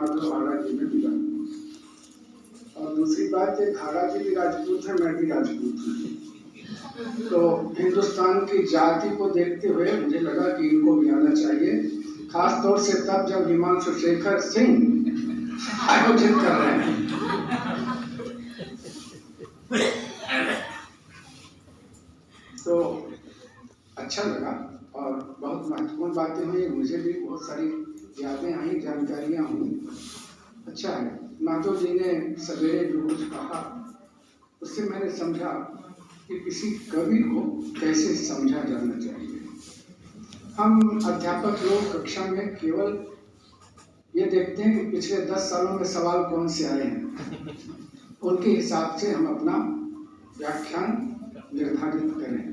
माधव हाड़ा जी में मिला। और दूसरी बात, एक हाड़ा जी भी राजपूत है, मैं भी राजपूत हूँ। तो हिंदुस्तान की जाति को देखते हुए मुझे लगा कि इनको भी आना चाहिए, खास तौर से तब जब हिमांशु शेखर सिंह आयोजित कर रहे हैं। तो अच्छा लगा और बहुत महत्वपूर्ण बातें हुई, मुझे भी बहुत सारी यादें आई, जानकारियाँ हुई। अच्छा है, माधव जी ने सवेरे जो कुछ कहा उससे मैंने समझा कि किसी कवि को कैसे समझा जाना चाहिए। हम अध्यापक लोग कक्षा में केवल ये देखते हैं कि पिछले 10 सालों में सवाल कौन से आए हैं, उनके हिसाब से हम अपना व्याख्यान निर्धारित करें।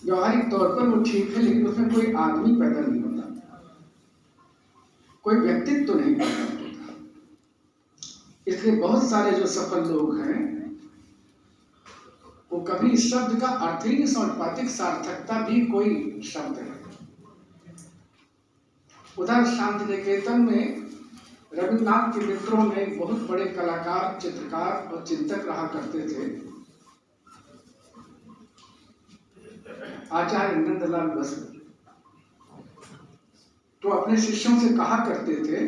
व्यवहारिक तौर पर वो ठीक है, लेकिन उसमें कोई आदमी पैदा नहीं होता, कोई व्यक्तित्व तो नहीं पैदा होता। इसलिए बहुत सारे जो सफल लोग हैं वो कभी इस शब्द का अर्थ ही नहीं समझ पाते, सार्थकता भी कोई शब्द है। उधर शांति निकेतन में रविन्द्रनाथ के मित्रों में बहुत बड़े कलाकार, चित्रकार और चिंतक रहा करते थे, आचार्य नंदलाल बसु। तो अपने शिष्यों से कहा करते थे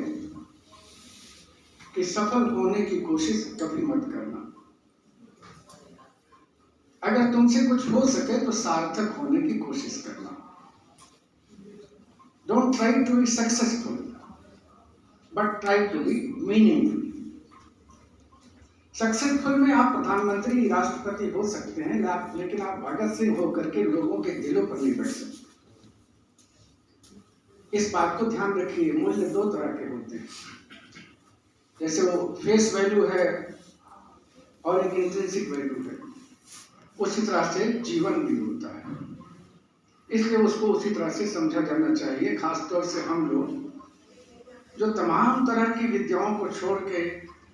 कि सफल होने की कोशिश कभी मत करना, अगर तुमसे कुछ हो सके तो सार्थक होने की कोशिश करना। Don't try to be successful but try to be meaningful. Successful में आप प्रधानमंत्री, राष्ट्रपति हो सकते हैं, लेकिन आप भगत सिंह होकर के लोगों के दिलों पर नहीं बैठ सकते। इस बात को ध्यान रखिए। मूल्य दो तरह के होते हैं, जैसे वो फेस वैल्यू है और एक इंट्रिंसिक वैल्यू है, उसी तरह से जीवन भी होता है। इसलिए उसको उसी तरह से समझा जाना चाहिए। खासतौर से हम लोग जो तमाम तरह की विद्याओं को छोड़ के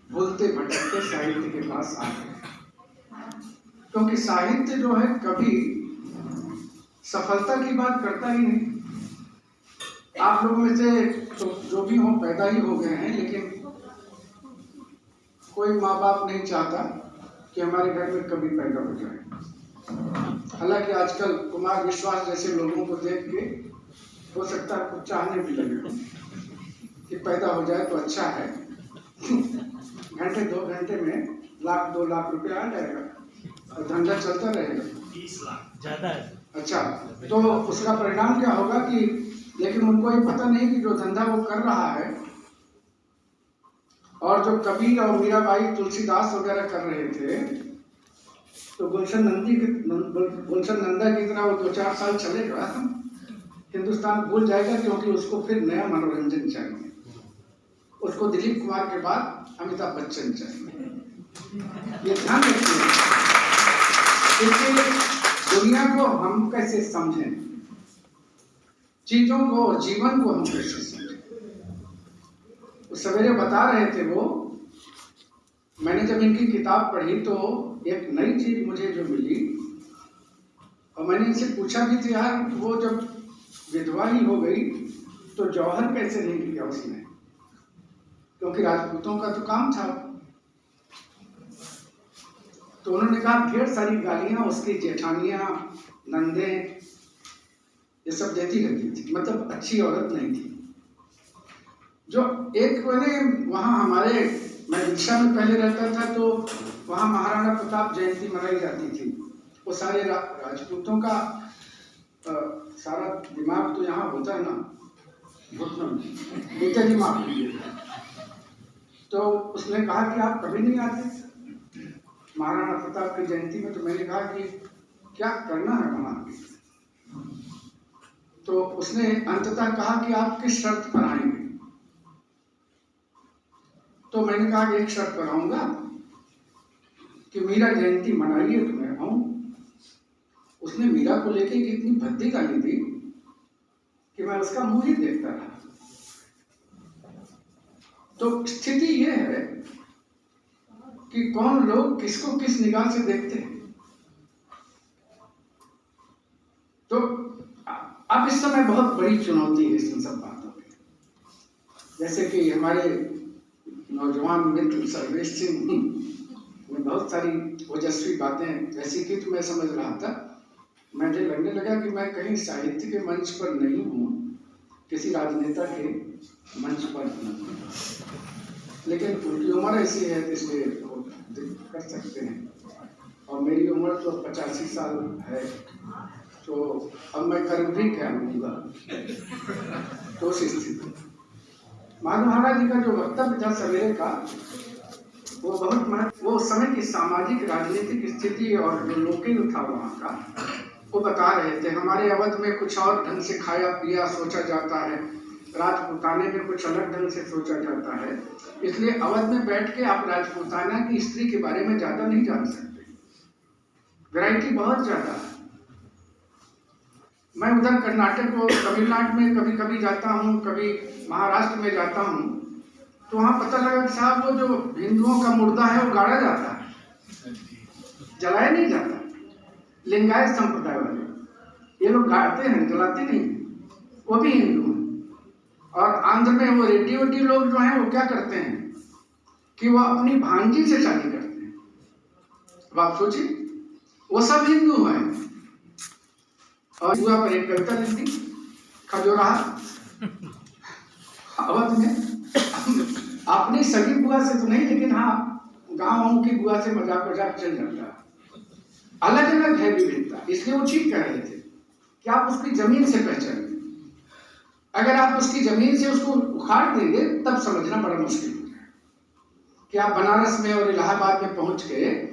भूलते भटकते साहित्य के पास आ गए, क्योंकि साहित्य जो है कभी सफलता की बात करता ही नहीं। आप लोग में से तो जो भी हो पैदा ही हो गए हैं, लेकिन कोई माँ बाप नहीं चाहता कि हमारे घर में कभी पैदा हो जाए। हालांकि आजकल कुमार विश्वास जैसे लोगों को देख के हो सकता है कुछ चाहने भी लगे कि पैदा हो जाए तो अच्छा है, घंटे 2 घंटे में 1-2 लाख रुपया आ जाएगा और धंधा चलता रहेगा। 20 लाख ज्यादा है। अच्छा, तो उसका परिणाम क्या होगा कि, लेकिन उनको ये पता नहीं कि जो धंधा वो कर रहा है और जो कबीर और मीराबाई, तुलसीदास वगैरह कर रहे थे, तो गुलशन नंदा की तरह वो 2-4 साल चलेगा, हिंदुस्तान भूल जाएगा, क्योंकि उसको फिर नया मनोरंजन चाहिए। उसको दिलीप कुमार के बाद अमिताभ बच्चन चाहिए। ये ध्यान रखिए। इसलिए दुनिया को हम कैसे समझें, चीजों को और जीवन को हम कैसे समझें। सवेरे बता रहे थे वो, मैंने जब इनकी किताब पढ़ी तो एक नई चीज मुझे जो मिली, और मैंने इनसे पूछा भी था, यार वो जब विधवा ही हो गई तो जौहर कैसे नहीं लिया उसने, क्योंकि राजपूतों का तो काम था। तो उन्होंने कहा ढेर सारी गालियां उसकी जेठानियां, नंदे, ये सब देती रहती थी, मतलब अच्छी औरत नहीं थी। जो एक मैंने वहाँ हमारे, मैं रिक्शा में पहले रहता था तो वहाँ महाराणा प्रताप जयंती मनाई जाती थी। वो सारे राजपूतों का सारा दिमाग तो यहाँ होता है ना, घुटना दिमाग। तो उसने कहा कि आप कभी नहीं आते महाराणा प्रताप की जयंती में। तो मैंने कहा कि क्या करना है वहाँ। तो उसने अंततः कहा कि आप किस शर्त पर आएंगे। तो मैंने कहा कि एक शर्त पर आऊंगा कि मीरा जयंती मनाइए तो मैं आऊं। उसने मीरा को लेके कितनी भद्दी गाली दी कि मैं उसका मुंह ही देखता रहा। तो स्थिति ये है कि कौन लोग किसको किस निगाह से देखते हैं। तो अब इस समय बहुत बड़ी चुनौती है इन सब बातों में। जैसे कि हमारे नौजवान मित्र सर्वेश सिंह में बहुत सारी ओजस्वी बातें ऐसी की, तो मैं समझ रहा था, मुझे लगने लगा कि मैं कहीं साहित्य के मंच पर नहीं हूँ, किसी राजनेता के मंच पर हूँ, लेकिन उनकी उम्र ऐसी है इसलिए वो कर सकते हैं, और मेरी उम्र तो 85 साल है, तो अब मैं कर भी क्या लूँगा। तो उस स्थिति महात्मा महाराज जी का जो वक्तव्य था सवेरे का, वो बहुत वो उस समय की सामाजिक राजनीतिक स्थिति और जो लोकेल था वहाँ का, वो बता रहे थे। हमारे अवध में कुछ और ढंग से खाया पिया सोचा जाता है, राजपूताने में कुछ अलग ढंग से सोचा जाता है, इसलिए अवध में बैठ के आप राजपूताना की स्त्री के बारे में ज्यादा नहीं जान सकते। वैरायटी बहुत ज्यादा है। मैं उधर कर्नाटक और तमिलनाडु में कभी कभी जाता हूँ, कभी महाराष्ट्र में जाता हूँ, तो वहाँ पता लगा कि साहब वो जो हिंदुओं का मुर्दा है वो गाड़ा जाता है, जलाया नहीं जाता। लिंगायत संप्रदाय वाले ये लोग गाड़ते हैं, जलाते नहीं, वो भी हिंदू हैं। और आंध्र में वो रेड्डी लोग जो हैं वो क्या करते हैं कि वो अपनी भांजी से शादी करते हैं। अब आप सोचिए, वो सब हिंदू हैं। और युवा पर एक कविता लिख दी, खजोराहा अवध में अपनी सगी बुआ से तो नहीं, लेकिन हाँ गाँव की बुआ से मजाक मजाक चल जाता है। अलग अलग है विविधता, इसलिए वो ठीक कह रहे थे कि आप उसकी जमीन से पहचानें। अगर आप उसकी जमीन से उसको उखाड़ देंगे तब समझना बड़ा मुश्किल हो जाएगा कि आप बनारस में और इलाहाबाद में पहुंच के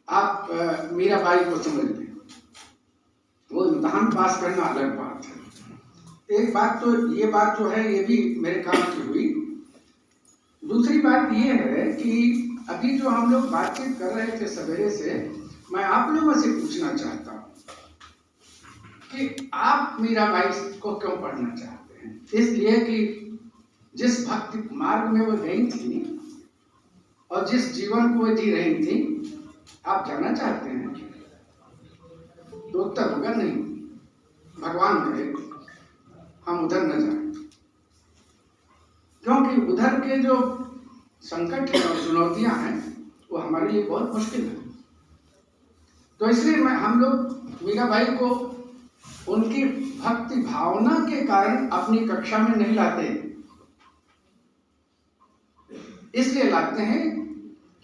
आप मीराबाई को समझ लें। वो इम्तहान पास करना अलग बात है। एक बात तो ये बात जो है ये भी मेरे काम की हुई। दूसरी बात ये है कि अभी जो हम लोग बातचीत कर रहे थे सवेरे से, मैं आप लोगों से पूछना चाहता हूँ कि आप मीराबाई को क्यों पढ़ना चाहते हैं? इसलिए कि जिस भक्ति मार्ग में वो गई थी और जिस जीवन को वो जी रही थी, आप जाना चाहते हैं? तो उत्तर होगा नहीं। भगवान करे हम उधर न जाए, क्योंकि उधर के जो संकट हैं और चुनौतियां हैं वो हमारे लिए बहुत मुश्किल है। तो इसलिए हम लोग मीराबाई को उनकी भक्ति भावना के कारण अपनी कक्षा में नहीं लाते, इसलिए लाते हैं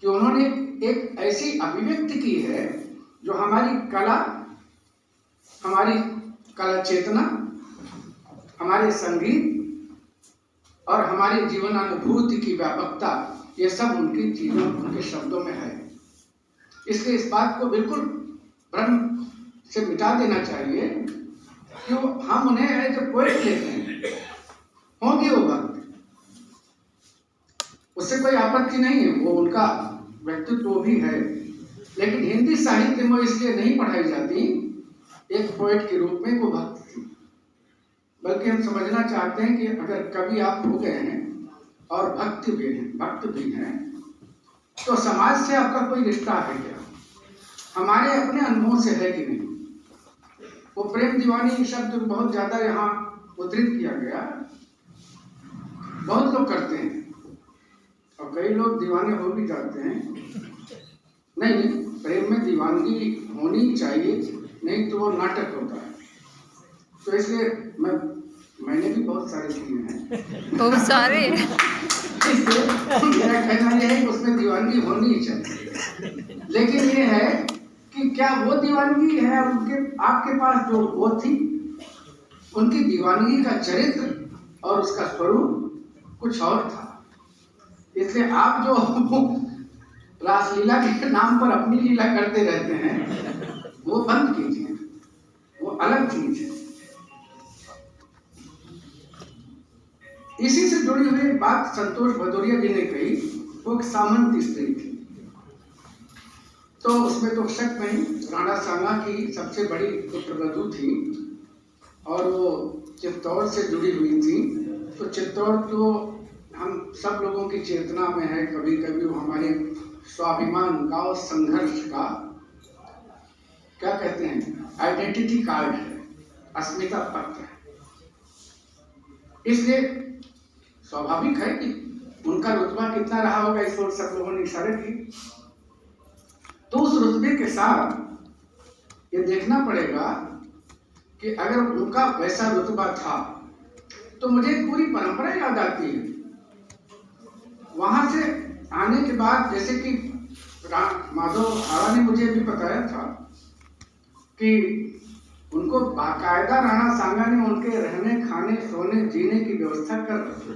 कि उन्होंने एक ऐसी अभिव्यक्ति की है जो हमारी कला चेतना, हमारे संगीत और हमारे जीवनानुभूति की व्यापकता, ये सब उनकी चीजों, उनके शब्दों में है। इसलिए इस बात को बिल्कुल ब्रह्म से मिटा देना चाहिए कि हम उन्हें एज ए पोएट लेते हैं। होंगे वो भक्त, उससे कोई आपत्ति नहीं है, वो उनका व्यक्तित्व भी है, लेकिन हिंदी साहित्य में इसलिए नहीं पढ़ाई जाती एक पोएट के रूप में वो भक्त थी। बल्कि हम समझना चाहते हैं कि अगर कभी आप हो गए हैं और भक्त भी हैं, तो समाज से आपका कोई रिश्ता है क्या? हमारे अपने अनुभव से है कि नहीं? वो प्रेम दीवानी शब्द बहुत ज्यादा यहाँ उद्धृत किया गया, बहुत लोग करते हैं और कई लोग दीवाने हो भी जाते हैं। नहीं, प्रेम में दीवानगी होनी चाहिए, नहीं तो वो नाटक होता है। तो इसलिए मैंने भी बहुत सारे किए हैं, बहुत सारे। मेरा कहना यह है कि उसमें दीवानगी होनी ही चाहिए, लेकिन ये है कि क्या वो दीवानगी है आपके पास जो वो थी? उनकी दीवानगी का चरित्र और उसका स्वरूप कुछ और था। इसलिए आप जो रासलीला के नाम पर अपनी लीला करते रहते हैं, वो बंद कीजिए, वो अलग चीज है। इसी से जुड़ी हुई बात संतोष भदौरिया जी ने कही, वो एक सामंत स्त्री थी, तो उसमें तो शक नहीं, राणा सांगा की सबसे बड़ी पुत्रवधू थी और वो चित्तौड़ से जुड़ी हुई थी। तो चित्तौड़ तो हम सब लोगों की चेतना में है, कभी कभी वो हमारे स्वाभिमान का और संघर्ष का क्या कहते हैं, आइडेंटिटी कार्ड है, अस्मिता पत्र है। इसलिए स्वाभाविक है कि उनका रुतबा कितना रहा होगा इस ओर सब लोगों ने इशारे की। तो उस रुतबे के साथ ये देखना पड़ेगा कि अगर उनका वैसा रुतबा था तो मुझे पूरी परंपरा याद आती है। वहां से आने के बाद जैसे कि माधव आरा ने मुझे भी बताया था कि उनको बाकायदा राणा सांगा ने उनके रहने खाने सोने जीने की व्यवस्था कर रखी।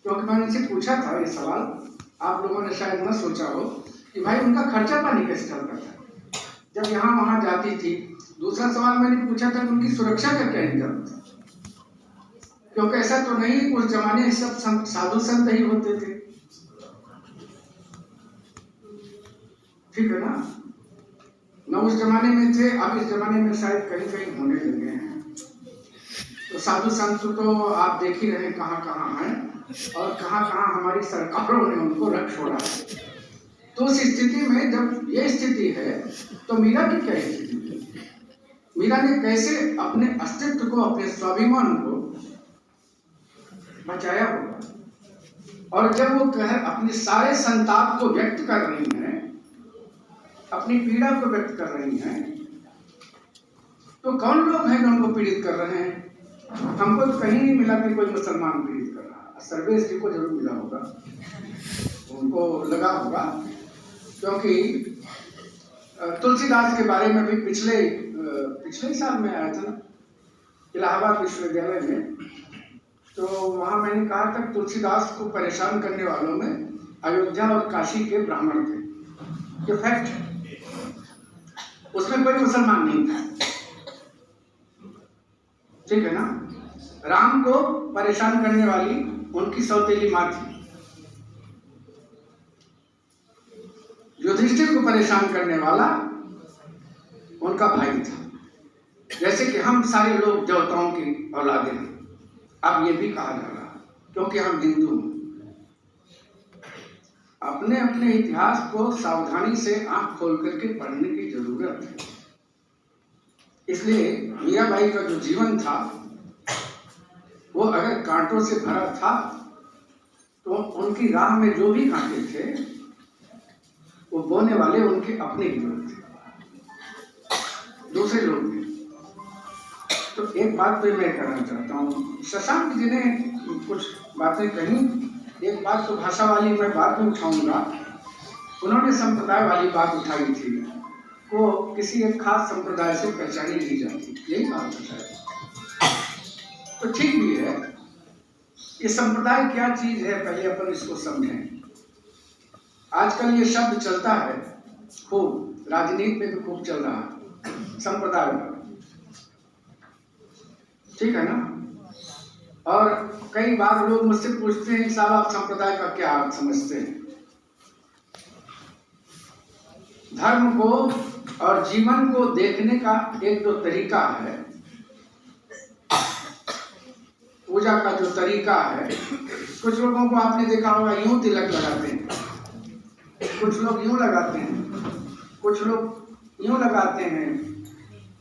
क्योंकि मैंने उनसे पूछा था ये सवाल, आप लोगों ने शायद न सोचा हो कि भाई उनका खर्चा पानी कैसे चलता था जब यहाँ वहां जाती थी। दूसरा सवाल मैंने पूछा था कि उनकी सुरक्षा का क्या इंतजाम था, क्योंकि ऐसा तो नहीं उस जमाने में सब साधु संत ही होते थे, ठीक है ना। न उस जमाने में थे, अब इस जमाने में शायद कहीं कहीं होने लगे हैं। तो साधु संत तो आप देख ही रहे कहाँ कहाँ हैं और कहाँ कहाँ हमारी सरकारों ने उनको रख छोड़ा है। तो उस स्थिति में जब ये स्थिति है तो मीरा की क्या स्थिति है? मीरा ने कैसे अपने अस्तित्व को, अपने स्वाभिमान को बचाया होगा। और जब वो अपने सारे संताप को व्यक्त कर रही हैं, अपनी पीड़ा को व्यक्त कर रही हैं, तो कौन लोग हैं जो उनको पीड़ित कर रहे हैं? हमको तो कहीं नहीं मिला कि कोई मुसलमान पीड़ित कर रहा। सर्वेश जी को जरूर मिला होगा, उनको लगा होगा, क्योंकि तुलसीदास के बारे में भी पिछले साल में आया था ना इलाहाबाद विश्वविद्यालय में। तो वहां मैंने कहा था तुलसीदास को परेशान करने वालों में अयोध्या और काशी के ब्राह्मण थे। ये फैक्ट है, उसमें कोई मुसलमान नहीं था, ठीक है ना। राम को परेशान करने वाली उनकी सौतेली मां थी, युधिष्ठिर को परेशान करने वाला उनका भाई था। जैसे कि हम सारे लोग देवताओं की औलादे हैं, अब ये भी कहा जा रहा है क्योंकि हम हिंदू हैं। अपने अपने इतिहास को सावधानी से आंख खोल करके पढ़ने की जरूरत है। इसलिए मीराबाई का जो जीवन था वो अगर कांटों से भरा था तो उनकी राह में जो भी कांटे थे वो बोने वाले उनके अपने ही लोग थे, दूसरे लोग नहीं। तो एक बात तो मैं कहना चाहता हूँ, शशांक जी ने कुछ बातें कही, एक बात तो भाषा वाली मैं बात में उठाऊंगा। उन्होंने संप्रदाय वाली बात उठाई थी, वो किसी एक खास संप्रदाय से पहचानी नहीं जाती, यही बात है शायद। तो ठीक भी है, ये संप्रदाय क्या चीज है पहले अपन इसको समझें। आजकल ये शब्द चलता है खूब, राजनीति में भी खूब चल रहा है संप्रदाय, ठीक है ना। और कई बार लोग मुझसे पूछते हैं साहब आप संप्रदाय का क्या अर्थ समझते हैं। धर्म को और जीवन को देखने का एक जो तरीका है, पूजा का जो तरीका है, कुछ लोगों को आपने देखा होगा यूं तिलक लगाते हैं, कुछ लोग यूं लगाते हैं, कुछ लोग यूं लगाते हैं।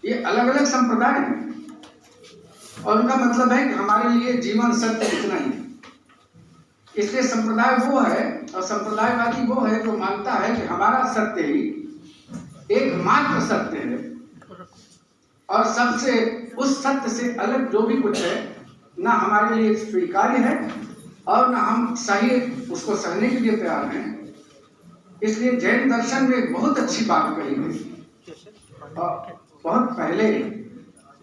ये अलग अलग संप्रदाय हैं और उनका मतलब है कि हमारे लिए जीवन सत्य इतना ही है। इसलिए संप्रदाय वो है और संप्रदायवादी वो है जो मानता है कि हमारा सत्य ही एकमात्र सत्य है और सबसे उस सत्य से अलग जो भी कुछ है ना हमारे लिए स्वीकार्य है और ना हम सही उसको सहने के लिए तैयार हैं। इसलिए जैन दर्शन में एक बहुत अच्छी बात कही गई और बहुत पहले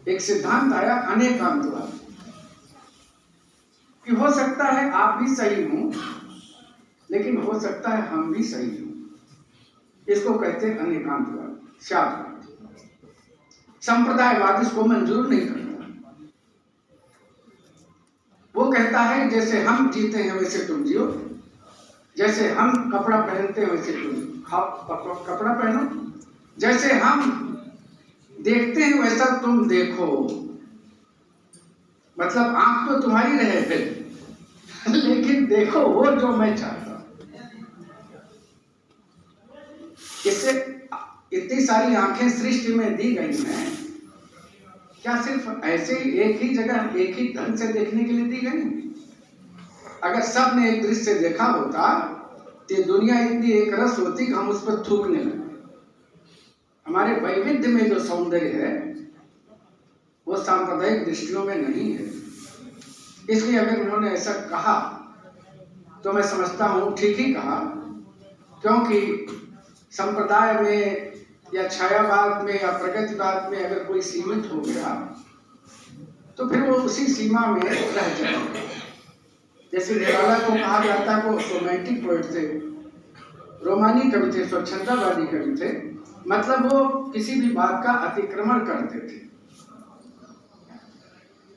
एक सिद्धांत आया अनेकांतवाद, कि हो सकता है आप भी सही हों लेकिन हो सकता है हम भी सही हों। इसको कहते हैं अनेकांतवाद, शादवाद। संप्रदायवाद इसको मंजूर नहीं करता। वो कहता है जैसे हम जीते हैं वैसे तुम जियो, जैसे हम कपड़ा पहनते हैं वैसे तुम कपड़ा पहनो, जैसे हम देखते हैं वैसा तुम देखो। मतलब आंख तो तुम्हारी रहे फिर लेकिन देखो वो जो मैं चाहता हूं। इससे इतनी सारी आंखें सृष्टि में दी गई हैं, क्या सिर्फ ऐसे ही एक ही जगह एक ही ढंग से देखने के लिए दी गई? अगर सब ने एक दृश्य देखा होता तो दुनिया इतनी एक रस होती कि हम उस पर थूकने लगे। हमारे वैविध्य में जो सौंदर्य है वो सांप्रदायिक दृष्टियों में नहीं है। इसलिए अगर उन्होंने ऐसा कहा तो मैं समझता हूँ ठीक ही कहा, क्योंकि संप्रदाय में या छायावाद में या प्रगतिवाद में अगर कोई सीमित हो गया तो फिर वो उसी सीमा में रह जाएगा। जैसे निराला को कहा जाता है वो रोमांटिक पोएट थे, रोमानी कवि थे, स्वच्छंदवादी कवि थे, मतलब वो किसी भी बात का अतिक्रमण करते थे।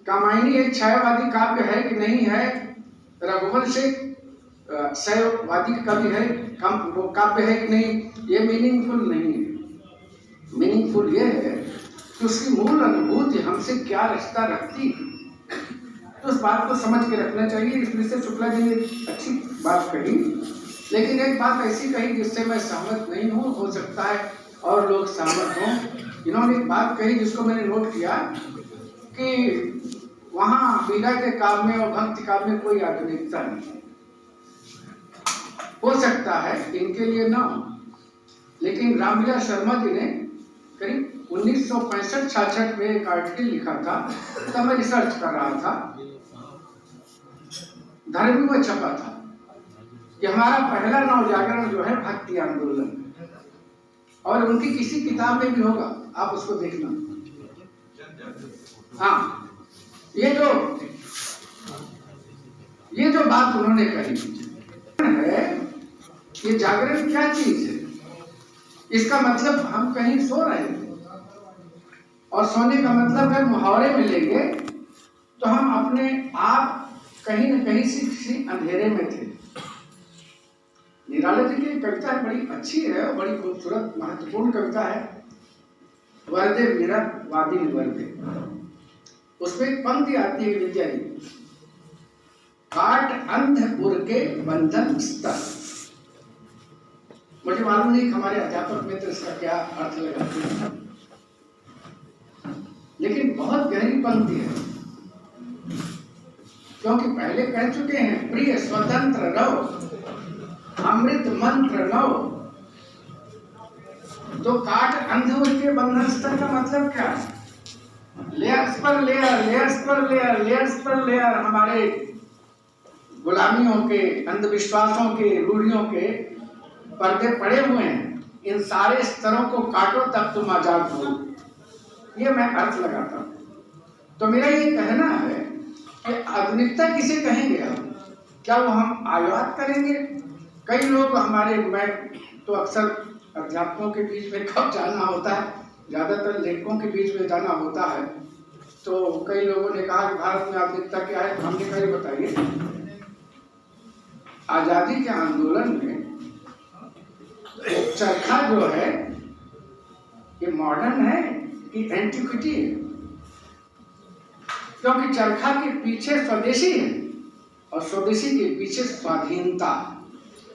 कामायनी एक छायावादी काव्य है कि नहीं है, रघुवंश एक शैववादी कवि है, वो काव्य है कि नहीं, ये मीनिंगफुल नहीं है। मीनिंगफुल ये है कि उसकी मूल अनुभूति हमसे क्या रिश्ता रखती है, तो उस बात को समझ के रखना चाहिए। इसलिए से शुक्ला जी ने अच्छी बात कही, लेकिन एक बात ऐसी कही जिससे मैं सहमत नहीं हूँ, हो सकता है और लोग सहमत हों। इन्होंने एक बात कही जिसको मैंने नोट किया कि वहाँ मीरा के काव्य में और भक्ति काव्य में कोई आधुनिकता नहीं। हो सकता है इनके लिए ना हो, लेकिन रामविलास शर्मा जी ने करीब 1965-66 में एक आर्टिकल लिखा था, तब मैं रिसर्च कर रहा था, धर्मी में छपा था कि हमारा पहला नवजागरण जो है भक्ति आंदोलन, और उनकी किसी किताब में भी होगा, आप उसको देखना। हाँ, ये जो बात उन्होंने कही है, ये जागरण क्या चीज है, इसका मतलब हम कहीं सो रहे हैं, और सोने का मतलब है मुहावरे में लेंगे तो हम अपने आप कहीं न कहीं से अंधेरे में थे। निराला जी की कविता बड़ी अच्छी है, बड़ी खूबसूरत महत्वपूर्ण कविता है, वरदे मेरा वादिन वरदे। उसमें एक पंक्ति आती है विद्या जी, काट अंध उर के बंधन स्तर। मुझे मालूम नहीं हमारे अध्यापक मित्र इसका क्या अर्थ लगाते हैं, लेकिन बहुत गहरी पंक्ति है, क्योंकि पहले कह चुके हैं प्रिय स्वतंत्र रहो, अमृत मंत्र लो। तो काट अंध उर के बंधन स्तर का मतलब क्या है? लेयर्स पर लेयर, लेयर्स पर लेयर, लेयर्स पर लेयर हमारे गुलामियों के, अंधविश्वासों के, रूढ़ियों के पर्दे पड़े हुए हैं। इन सारे स्तरों को काटो तब तुम आजाद हो, ये मैं अर्थ लगाता हूँ। तो मेरा ये कहना है कि आधुनिकता किसे कहेंगे हम? क्या वो हम आयात करेंगे? कई लोग हमारे, मैं तो अक्सर अध्यापकों के बीच में कब जाना होता है, ज़्यादातर लेखकों के बीच में जाना होता है, तो कई लोगों ने कहा कि भारत में आधुनिकता क्या है, तो हमने कहा ये बताइए, आज़ादी के आंदोलन में चरखा जो है ये मॉडर्न है कि एंटिक्विटी है? क्योंकि चरखा के पीछे स्वदेशी है और स्वदेशी के पीछे स्वाधीनता।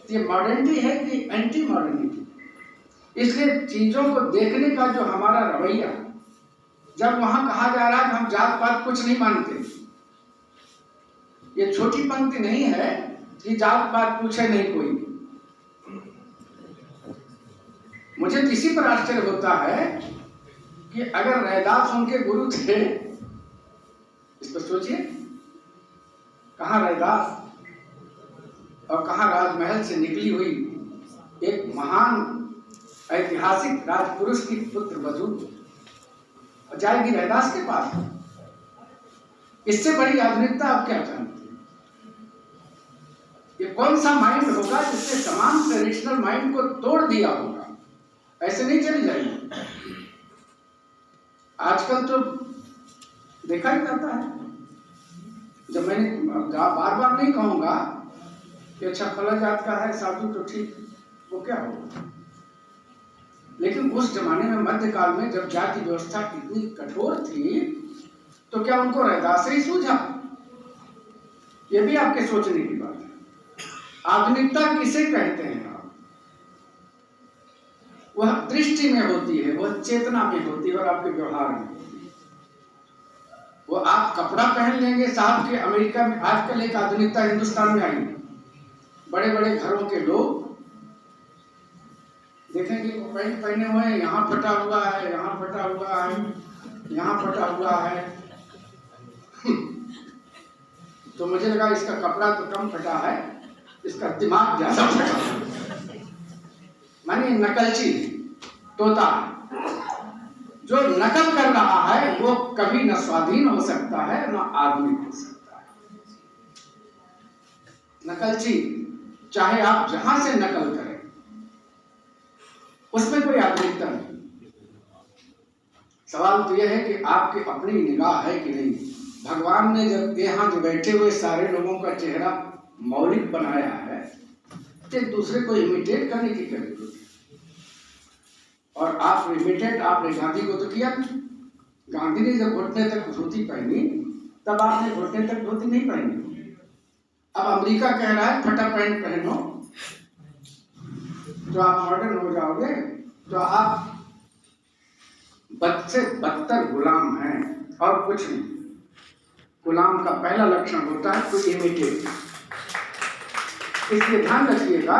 ये मॉडर्निटी है कि एंटी मॉडर्निटी? इसलिए चीजों को देखने का जो हमारा रवैया, जब वहां कहा जा रहा है कि हम जात पात कुछ नहीं मानते, ये छोटी पंक्ति नहीं है कि जात पात पूछे नहीं कोई। मुझे इसी पर आश्चर्य होता है कि अगर रैदास उनके गुरु थे, इस पर सोचिए, कहाँ रैदास और कहाँ राजमहल से निकली हुई एक महान ऐतिहासिक राजपुरुष की पुत्र वधू जाएगी रैदास के पास। इससे बड़ी आधुनिकता आप क्या जानते हैं? ये कौन सा माइंड होगा जिसने तमाम ट्रेडिशनल माइंड को तोड़ दिया होगा? ऐसे नहीं चली जाएगी। आजकल तो देखा ही जाता है, जब मैंने बार बार नहीं कहूंगा कि अच्छा फला जात का है साधु तो ठीक, वो क्या होगा, लेकिन उस जमाने में मध्यकाल में जब जाति व्यवस्था इतनी कठोर थी तो क्या उनको रैदास ही सूझा? ये भी आपके सोचने की बात है। आधुनिकता किसे कहते हैं आप? वह दृष्टि में होती है, वह चेतना में होती है और आपके व्यवहार में होती है। वो आप कपड़ा पहन लेंगे साहब के अमेरिका में आजकल एक आधुनिकता हिंदुस्तान में आई, बड़े बड़े घरों के लोग देखेंगे वो पैंट पहने हुए हैं, यहाँ फटा हुआ है, यहाँ फटा हुआ है, यहाँ फटा हुआ है। तो मुझे लगा इसका कपड़ा तो कम फटा है, इसका दिमाग ज्यादा फटा है। मानिए नकलची तोता जो नकल कर रहा है वो कभी न स्वाधीन हो सकता है न आधुनिक हो सकता है। नकलची चाहे आप जहां से नकल करें उसमें कोई आधुनिकता नहीं। सवाल तो यह है कि आपकी अपनी निगाह है कि नहीं। भगवान ने जब यहाँ जो बैठे हुए सारे लोगों का चेहरा मौलिक बनाया है तो एक दूसरे को इमिटेट करने की जरूरत है। और आप इमिटेट आपने गांधी को तो किया। गांधी ने जब घुटने तक धोती पहनी तब आपने घुटने तक धोती नहीं पहनी। अब अमेरिका कह रहा है फटा पैंट पहनो तो आप मॉडर्न हो जाओगे, तो आप बद से बदतर गुलाम हैं और कुछ नहीं। गुलाम का पहला लक्षण होता है टू इमिटेट। इसलिए ध्यान रखिएगा।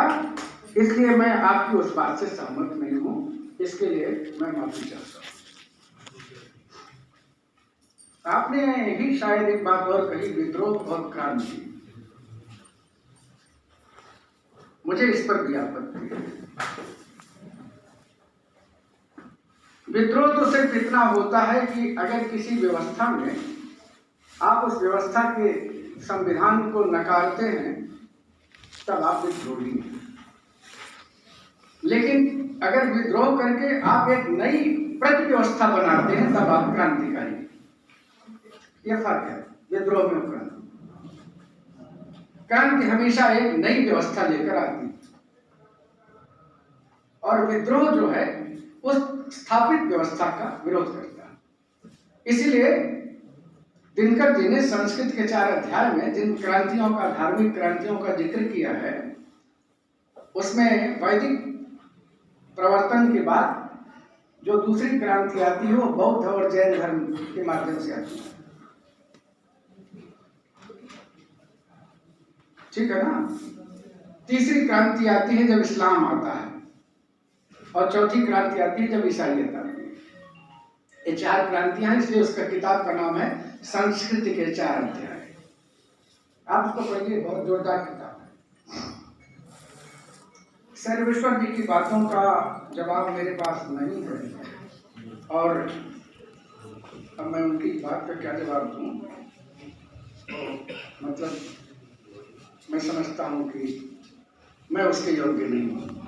इसलिए मैं आपकी उस बात से सहमत नहीं हूं, इसके लिए मैं माफी चाहता हूं। आपने ही शायद एक बात और कही, विद्रोह और क्रांति। मुझे इस पर भी आपत्ति है। विद्रोह तो सिर्फ इतना होता है कि अगर किसी व्यवस्था में आप उस व्यवस्था के संविधान को नकारते हैं तब आप विद्रोही हैं। लेकिन अगर विद्रोह करके आप एक नई प्रति व्यवस्था बनाते हैं तब आप क्रांतिकारी। यह फर्क है विद्रोह में और क्रांति। क्रांति हमेशा एक नई व्यवस्था लेकर आती है और विद्रोह जो है उस स्थापित व्यवस्था का विरोध करता है। इसीलिए दिनकर जी ने संस्कृत के 4 अध्याय में जिन क्रांतियों का, धार्मिक क्रांतियों का जिक्र किया है, उसमें वैदिक प्रवर्तन के बाद जो दूसरी क्रांति आती है वो बौद्ध और जैन धर्म के माध्यम से आती है। ठीक है ना। तीसरी क्रांति आती है जब इस्लाम आता है और चौथी क्रांति आती है जब ईसाईयत आती है। ये 4 क्रांतियां हैं, इसलिए उसका किताब का नाम है संस्कृत के 4 अध्याय। आप उसको पढ़िए, बहुत जोरदार किताब है। सर्वेश्वर जी की बातों का जवाब मेरे पास नहीं है और अब मैं उनकी बात का क्या जवाब दूं। मतलब मैं समझता हूं कि मैं उसके योग्य नहीं हूं।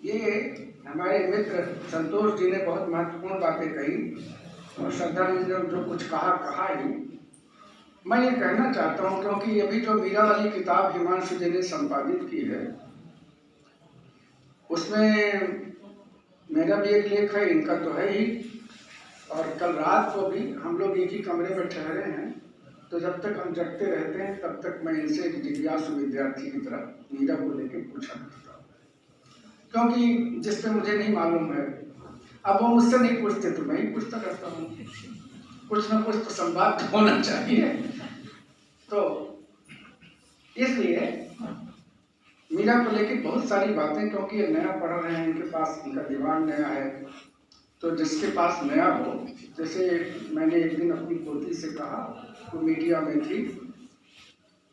ये हमारे मित्र संतोष जी ने बहुत महत्वपूर्ण बातें कही और श्रद्धा जी ने जो कुछ कहा ही। मैं ये कहना चाहता हूँ क्योंकि अभी जो मीरा वाली किताब हिमांशु जी ने संपादित की है उसमें मेरा भी एक लेख है, इनका तो है ही। और कल रात को भी हम लोग एक ही कमरे में ठहरे हैं, तो जब तक हम जगते रहते हैं तब तक मैं इनसे एक जिज्ञासु विद्यार्थी की तरह मीरा को लेकर पूछा करता हूँ, क्योंकि जिससे मुझे नहीं मालूम है। अब वो मुझसे नहीं पूछते तो मैं ही पूछता रहता हूँ। कुछ ना कुछ तो संवाद होना चाहिए। तो इसलिए मीरा को लेके बहुत सारी बातें, क्योंकि ये नया पढ़ रहे हैं, इनके पास इनका दिमाग नया है, तो जिसके पास नया हो, जैसे मैंने एक दिन अपनी पोती से कहा, वो मीडिया में थी,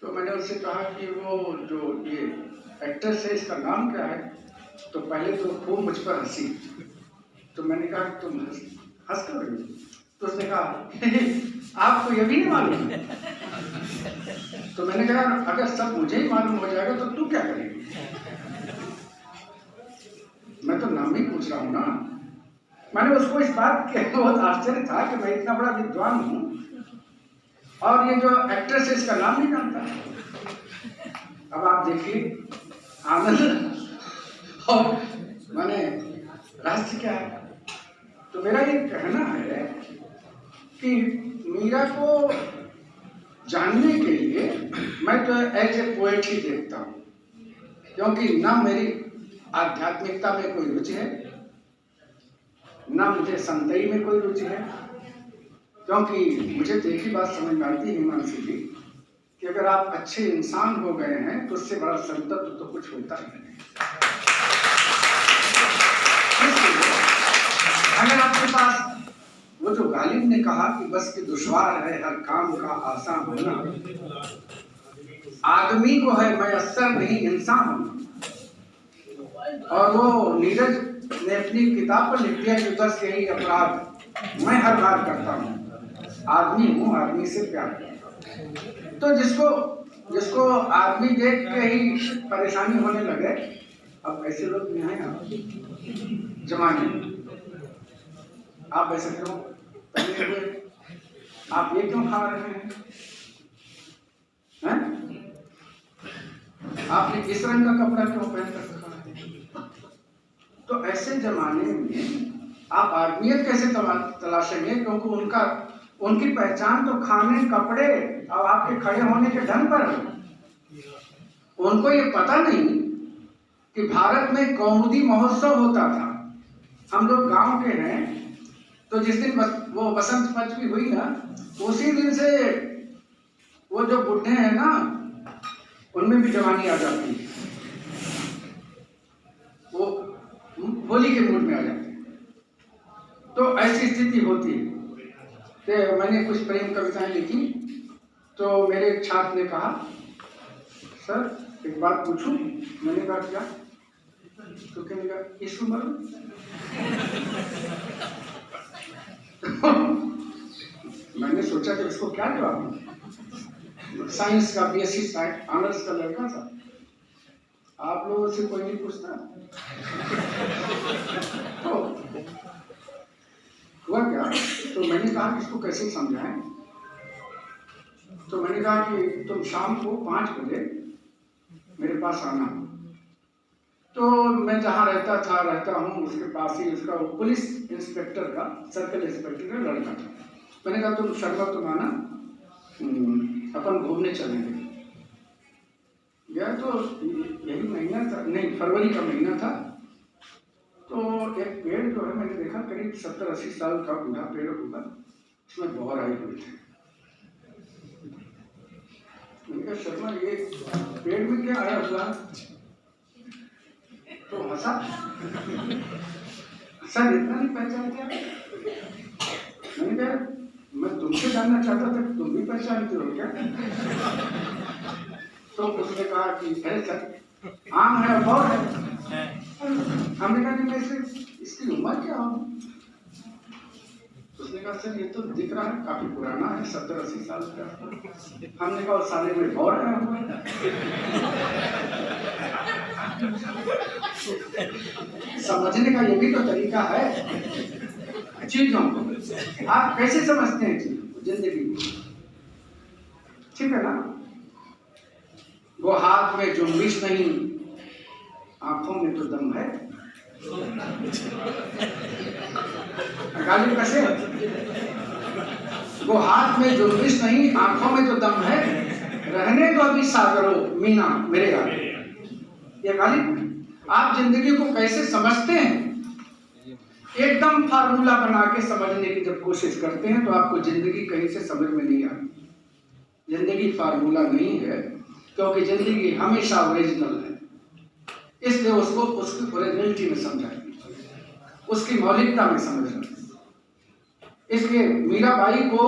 तो मैंने उससे कहा कि वो जो ये एक्ट्रेस है इसका नाम क्या है, तो पहले तो खूब मुझ पर हंसी। तो मैंने कहा तुम हंस कर रही हो? तो उसने कहा आपको ये भी नहीं मालूम है? तो मैंने कहा अगर सब मुझे ही मालूम हो जाएगा तो तू क्या करेगी? मैं तो नाम ही पूछ रहा हूँ ना। मैंने उसको इस बात के बहुत आश्चर्य था कि मैं इतना बड़ा विद्वान हूँ और ये जो एक्ट्रेस है इसका नाम नहीं जानता। अब आप देखिए आनंद और माने राष्ट्र क्या है। तो मेरा ये कहना है कि मीरा को जानने के लिए मैं तो एज ए पोएट ही देखता हूँ, क्योंकि ना मेरी आध्यात्मिकता में कोई रुचि है, ना मुझे संतई में कोई रुचि है, क्योंकि मुझे तो एक ही बात समझ में आती है हिमांशु जी कि अगर आप अच्छे इंसान हो गए हैं तो उससे बड़ा संतत्व तो कुछ होता ही नहीं। अगर आपके पास वो जो गालिब ने कहा कि बस कि दुश्वार है हर काम का आसान होना, आदमी को है मैं असर नहीं इंसान हूं। और वो नीरज ने अपनी किताब पर लिख दिया कि 10 यही अपराध मैं हर बार करता हूं, आदमी हूं, आदमी से प्यार करता हूं। तो जिसको आदमी देख के ही परेशानी होने लगे, अब ऐसे लोग भी हैं जमाने में। आप ऐसे क्यों पहने हुए, आप ये क्यों खा रहे हैं? आपने इस रंग का कपड़ा क्यों पहन कर रखा है? तो ऐसे जमाने में आप आदमियत कैसे तलाशेंगे, क्योंकि उनकी पहचान तो खाने, कपड़े और आपके खड़े होने के ढंग पर है। उनको ये पता नहीं कि भारत में कौमुदी महोत्सव होता था। हम लोग गांव के हैं, तो जिस दिन वो बसंत पंचमी हुई ना, उसी दिन से वो जो बुढ़े हैं ना, उनमें भी जवानी आ जाती है, वो होली के मूड में आ जाते हैं। तो ऐसी स्थिति होती है। तो मैंने कुछ प्रेम कविताएं लिखी, तो मेरे एक छात्र ने कहा, सर एक बात पूछूं? मैंने कहा क्या? तो कहने लगा, इस उम्र में? मैंने सोचा कि उसको क्या जवाब। साइंस का BSc ऑनर्स का लड़का था, आप लोगों से कोई नहीं पूछता। तो हुआ क्या, तो मैंने कहा कि इसको कैसे समझाएं। तो मैंने कहा कि तुम शाम को 5 बजे मेरे पास आना। तो मैं जहाँ रहता हूँ उसके पास ही उसका पुलिस इंस्पेक्टर का, सर्कल इंस्पेक्टर का लड़का था। मैंने कहा तुम शर्मा तुम आना, अपन घूमने चलेंगे। गया तो यही महीना था, नहीं फरवरी का महीना था। तो एक पेड़ जो है मैंने देखा करीब 70-80 साल का बूढ़ा पेड़ होगा, उसमें बौर आई हुई थी। मैंने कहा शर्मा ये पेड़ में क्या आया हुआ? तो हंसा, सर इतना नहीं पहचान क्या? मैंने कहा मैं तुमसे जानना चाहता था कि तुम भी पहचानते हो क्या? तो उसने कहा कि है सर, आम है और बौर है। हमने कहा कि वैसे इसकी उम्र क्या हो? उसने कहा सर ये तो दिख रहा है काफी पुराना है, 70-80 साल का। हमने कहा उस साले में बौर है। समझने का ये भी तो तरीका है चीजों को। आप कैसे समझते हैं चीजों को, जिंदगी को, ठीक है ना? वो हाथ में जुम्बिश नहीं, आंखों में तो दम है। गालिब कैसे? वो हाथ में जुम्बिश नहीं, आंखों में तो दम है, रहने दो अभी सागरो मीना मेरे गालिब। ये गालिब आप जिंदगी को कैसे समझते हैं? एकदम फार्मूला बना के समझने की जब कोशिश करते हैं तो आपको जिंदगी कहीं से समझ में नहीं आती। जिंदगी फार्मूला नहीं है, क्योंकि जिंदगी हमेशा ओरिजिनल है, इसलिए उसको उसकी ओरिजिनलिटी में समझाएं, उसकी मौलिकता में समझना। इसलिए मीराबाई को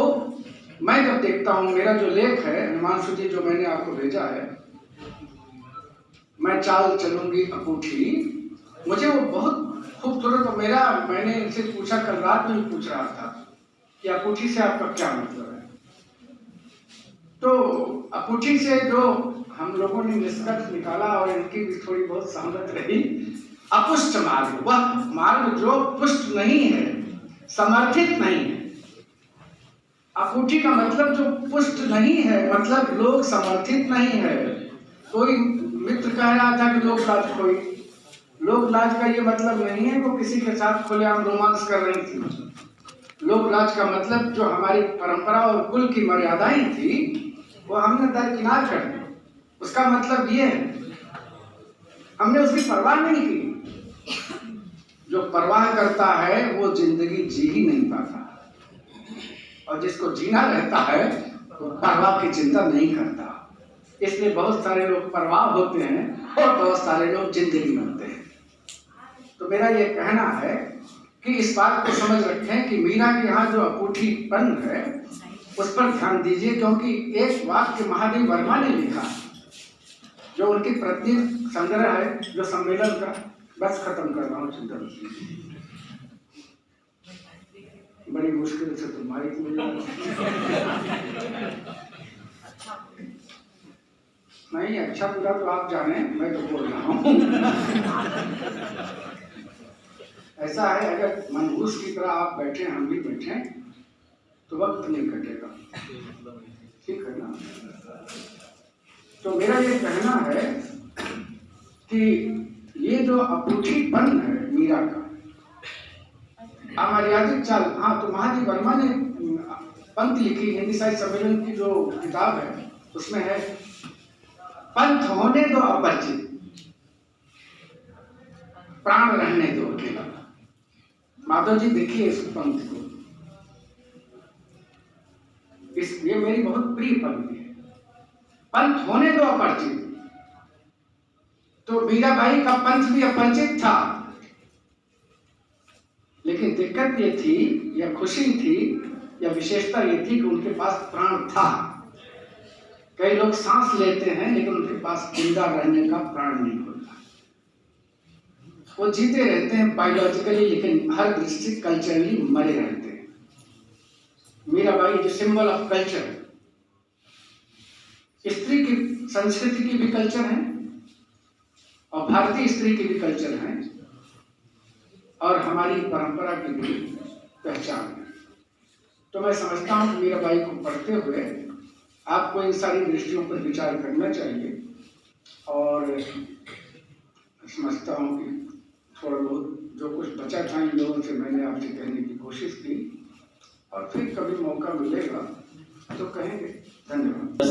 मैं जब देखता हूँ, मेरा जो लेख है हिमांशु जी जो मैंने आपको भेजा है, मैं चाल चलूंगी अकूठी, मुझे वो बहुत खूबसूरत। और मैंने इनसे पूछा, कल रात में पूछ रहा था कि अकूठी से आपका क्या मतलब है। तो अकूठी से जो हम लोगों ने निष्कर्ष निकाला, और इनकी भी थोड़ी बहुत सहमत रही, अपुष्ट मार्ग, वह मार्ग जो पुष्ट नहीं है, समर्थित नहीं है। अकूठी का मतलब जो पुष्ट नहीं है, मतलब लोग समर्थित नहीं है। कोई मित्र कह रहा था कि लोक लाज खोई। लोक लाज का ये मतलब नहीं है वो किसी के साथ खुलेआम रोमांस कर रही थी। लोक लाज का मतलब जो हमारी परंपरा और कुल की मर्यादाएं थी, वो हमने दरकिनार कर दी। उसका मतलब ये है हमने उसकी परवाह नहीं की। जो परवाह करता है वो जिंदगी जी ही नहीं पाता, और जिसको जीना रहता है वो परवाह की चिंता नहीं करता। इसलिए बहुत सारे लोग परवाह होते हैं और बहुत सारे लोग जिंदगी बनते हैं। तो मेरा ये कहना है कि इस बात को समझ रखें कि मीरा के यहाँ जो अपूठीपन है उस पर ध्यान दीजिए, क्योंकि एक वाक्य महादेव वर्मा ने लिखा जो उनकी प्रतिनिधि संग्रह है, जो सम्मेलन का, बस खत्म कर रहा हूँ चिंतन। बड़ी मुश्किल से तुम्हारी नहीं, अच्छा बुरा तो आप जाने, मैं तो बोल रहा हूँ। ऐसा है, अगर मनहूस की तरह आप बैठे, हम भी बैठे, तो वक्त नहीं कटेगा, ठीक है ना। तो मेरा ये कहना है कि ये जो अपूठीपन है मीरा का, अमर्यादित चाल। हाँ, तो महादेव वर्मा ने पंक्ति लिखी हिंदी साहित्य सम्मेलन की जो किताब है, उसमें है पंथ होने दो अपरिचित, प्राण रहने दो अकेला। माधव जी देखिए इस पंक्ति को, ये मेरी बहुत प्रिय पंक्ति है। पंथ होने दो अपरिचित। तो मीराबाई का पंथ भी अपरिचित था, लेकिन दिक्कत ये थी, या खुशी थी, या विशेषता ये थी कि उनके पास प्राण था। कई लोग सांस लेते हैं लेकिन उनके पास जिंदा रहने का प्राण नहीं होता। वो जीते रहते हैं बायोलॉजिकली, लेकिन हर दृष्टि कल्चरली मरे रहते हैं। मीराबाई जो सिंबल ऑफ कल्चर, स्त्री की संस्कृति की भी कल्चर है और भारतीय स्त्री की भी कल्चर है और हमारी परंपरा की भी पहचान है। तो मैं समझता हूँ कि मीराबाई को पढ़ते हुए आपको इन सारी दृष्टियों पर विचार करना चाहिए, और समझता हूँ कि थोड़ा बहुत जो कुछ बचा था इन लोगों से मैंने आपसे कहने की कोशिश की, और फिर कभी मौका मिलेगा तो कहेंगे। धन्यवाद।